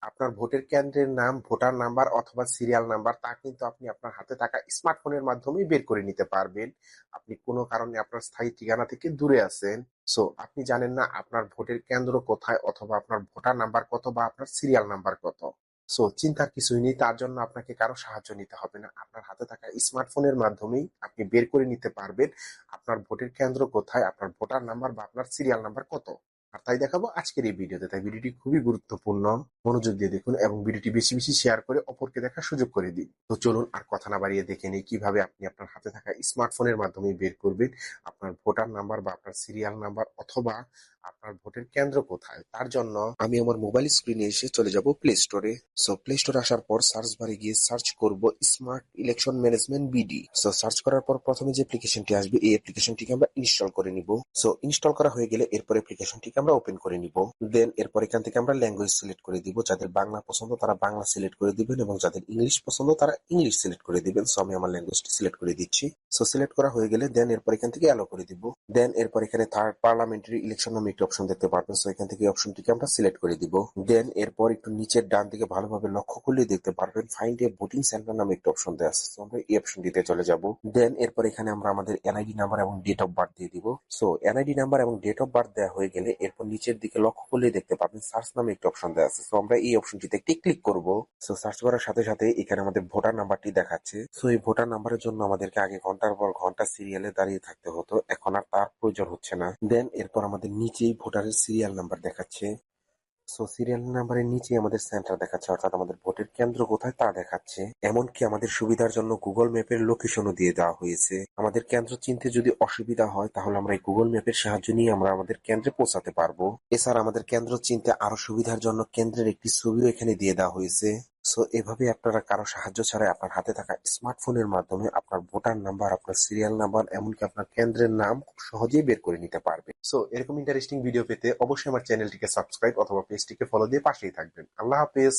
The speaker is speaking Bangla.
আপনার ভোটের কেন্দ্রের নাম, ভোটার নাম্বার অথবা সিরিয়াল নাম্বার তা কিন্তু আপনি আপনার হাতে থাকা স্মার্টফোনের মাধ্যমেই বের করে নিতে পারবেন। আপনি কোনো কারণে আপনার স্থায়ী ঠিকানা থেকে দূরে আছেন। সো আপনি জানেন না আপনার ভোটের কেন্দ্র কোথায় অথবা আপনার ভোটার নাম্বার কত বা আপনার সিরিয়াল নাম্বার কত। সো চিন্তার কিছুই নেই। তার জন্য আপনাকে কারো সাহায্য নিতে হবে না। আপনার হাতে থাকা স্মার্টফোনের মাধ্যমেই আপনি বের করে নিতে পারবেন আপনার ভোটের কেন্দ্র কোথায়, আপনার ভোটার নাম্বার বা আপনার সিরিয়াল নাম্বার কত। আর তাই দেখাবো আজকের এই ভিডিওতে। তাই ভিডিওটি খুবই গুরুত্বপূর্ণ। মনোযোগ দিয়ে দেখুন এবং ভিডিওটি বেশি বেশি শেয়ার করে অপরকে দেখার সুযোগ করে দিন। তো চলুন আর কথা না বাড়িয়ে দেখে নিই কিভাবে আপনি আপনার হাতে থাকা স্মার্টফোনের মাধ্যমে বের করবেন আপনার ভোটার নাম্বার বা আপনার সিরিয়াল নাম্বার অথবা আপনার ভোটের কেন্দ্র কোথায়। তার জন্য আমি আমার মোবাইল স্ক্রিনে এসে চলে যাব প্লে স্টোরে। সো প্লে স্টোরে আসার পর সার্চ বারে গিয়ে সার্চ করব smart election management BD. So search করার পর প্রথমে যে অ্যাপ্লিকেশনটি আসবে এই অ্যাপ্লিকেশনটিকে আমরা ইনস্টল করে নিব। সো ইনস্টল করা হয়ে গেলে এরপর অ্যাপ্লিকেশনটিকে আমরা ওপেন করে নিব। দেন এরপর এখান থেকে আমরা ল্যাঙ্গুয়েজ সিলেক্ট করে দিব। যাদের বাংলা পছন্দ তারা বাংলা সিলেক্ট করে দিবেন এবং যাদের ইংলিশ পছন্দ তারা ইংলিশ সিলেক্ট করে দিবেন। সো আমি আমার ল্যাঙ্গুয়েজটি সিলেক্ট করে দিচ্ছি। সো সিলেক্ট করা হয়ে গেলে দেন এরপর এখান থেকে অ্যালো করে দিব। দেন এরপর এখানে থার্ড পার্লামেন্টারি ইলেকশন নামে একটি অপশন দেখতে পারবেন। সো এখান থেকে এই অপশনটিকে আমরা সিলেক্ট করে দিব। দেন এরপর একটু নিচের ডান দিকে ভালোভাবে লক্ষ্য করলে দেখতে পারবেন ফাইন্ড এ ভোটিং সেন্টার নামে একটি অপশন দেওয়া আছে। সো আমরা এই অপশনটিতে চলে যাব। দেন এরপর এখানে আমরা আমাদের এনআইডি নাম্বার এবং ডেট অফ বার্থ দিয়ে দিব। সো এনআইডি নাম্বার এবং ডেট অফ বার্থ দেওয়া হয়ে গেলে এরপর নিচের দিকে লক্ষ্য করলে দেখতে পাবেন সার্চ নামে একটি অপশন দেওয়া আছে। সো আমরা এই অপশনটিতে একটি ক্লিক করব। সো সার্চ করার সাথে সাথে এখানে আমাদের ভোটার নাম্বারটি দেখাচ্ছে। সো এই ভোটার নাম্বারের জন্য আমাদেরকে আগে ঘন্টার পর ঘন্টা সিরিয়ালে দাঁড়িয়ে থাকতে হতো, এখন আর তার প্রয়োজন হচ্ছে না। দেন এরপর আমাদের নিচেই ভোটারের সিরিয়াল নাম্বার দেখাচ্ছে। সো সিরিয়াল নাম্বারের নিচে আমাদের সেন্টার দেখাচ্ছে, অর্থাৎ আমাদের ভোটের কেন্দ্র কোথায় তা দেখাচ্ছে। এমনকি আমাদের সুবিধার জন্য গুগল ম্যাপের লোকেশনও দিয়ে দেওয়া হয়েছে। আমাদের কেন্দ্র চিনতে যদি অসুবিধা হয় তাহলে আমরা এই গুগল ম্যাপের সাহায্য নিয়ে আমরা আমাদের কেন্দ্রে পৌঁছাতে পারবো। এছাড়া আমাদের কেন্দ্র চিনতে আরো সুবিধার জন্য কেন্দ্রের একটি ছবিও এখানে দিয়ে দেওয়া হয়েছে। সো এভাবে আপনারা কারো সাহায্য ছাড়াই আপনার হাতে থাকা স্মার্টফোনের মাধ্যমে আপনার ভোটার নাম্বার, আপনার সিরিয়াল নাম্বার, এমনকি আপনার কেন্দ্রের নাম খুব সহজেই বের করে নিতে পারবেন। সো এরকম ইন্টারেস্টিং ভিডিও পেতে অবশ্যই আমার চ্যানেলটিকে সাবস্ক্রাইব অথবা পেজটিকে ফলো দিয়ে পাশেই থাকবেন। আল্লাহ হাফেজ।